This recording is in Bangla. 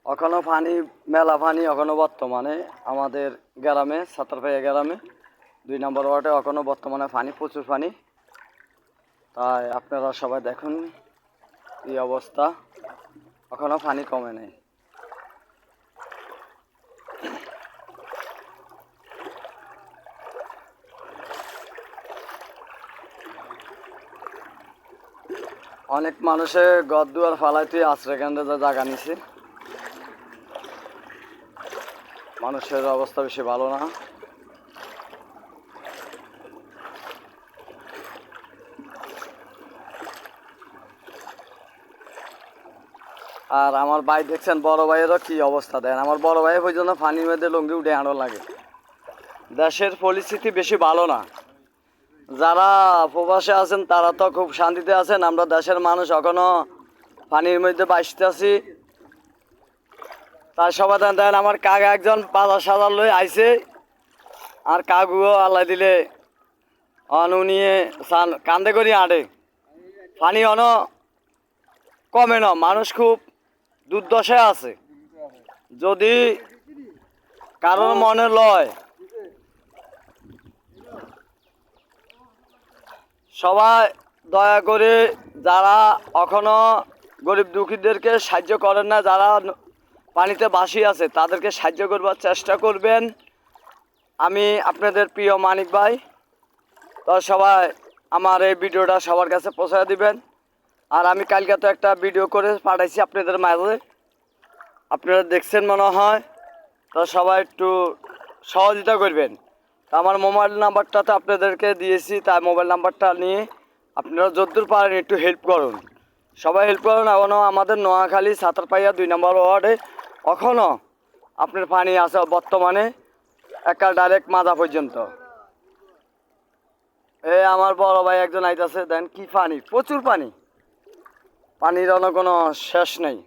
এখনো পানি, মেলা পানি এখনো বর্তমানে আমাদের গ্রামে, সাতারপাইয়া গ্রামে 2 নম্বর ওয়ার্ডে এখনো বর্তমানে পানি, প্রচুর পানি। তাই আপনারা সবাই দেখুন এই অবস্থা, এখনো পানি কমে নাই। অনেক মানুষে ঘর দুয়ার ফালাইতে আশ্রয় কেন্দ্রে জায়গা নিছে। মানুষের অবস্থা বেশি ভালো না। আর আমার ভাই দেখছেন, বড় ভাইয়েরও কি অবস্থা দেন। আমার বড় ভাই ওই জন্য পানির মধ্যে লুঙ্গি উঠে আনো লাগে। দেশের পরিস্থিতি বেশি ভালো না। যারা প্রবাসে আছেন তারা তো খুব শান্তিতে আছেন, আমরা দেশের মানুষ এখনো পানির মধ্যে বাঁচতে আছি। তার সমাধান দেন। আমার কাকা একজন বাজার সাজার লই আইছে, আর কাকুও আল্লাহ দিলে অনু নিয়ে কান্দে করি আঁটে। পানি অন কমে না, মানুষ খুব দুর্দশায় আছে। যদি কারোর মনে লয়, সবাই দয়া করে যারা এখনো গরিব দুঃখীদেরকে সাহায্য করেন না, যারা পানিতে ভাসি আছে তাদেরকে সাহায্য করবার চেষ্টা করবেন। আমি আপনাদের প্রিয় মানিক ভাই। তো সবাই আমার এই ভিডিওটা সবার কাছে পৌঁছে দিবেন। আর আমি কালকে তো একটা ভিডিও করে পাঠাইছি আপনাদের মাঝে, আপনারা দেখছেন মনে হয়। তো সবাই একটু সহযোগিতা করবেন। আমার মোবাইল নাম্বারটা তো আপনাদেরকে দিয়েছি, তাই মোবাইল নাম্বারটা নিয়ে আপনারা যতদূর পারেন একটু হেল্প করুন। সবাই হেল্প করুন। এখনও আমাদের নোয়াখালী সাতারপাইয়া 2 নম্বর ওয়ার্ডে এখনও আপনার পানি আছে বর্তমানে একটা ডাইরেক্ট মাজা পর্যন্ত। আমার বড় ভাই একজন আইতাছে, দেন কি পানি, প্রচুর পানি, পানির কোনো শেষ নেই।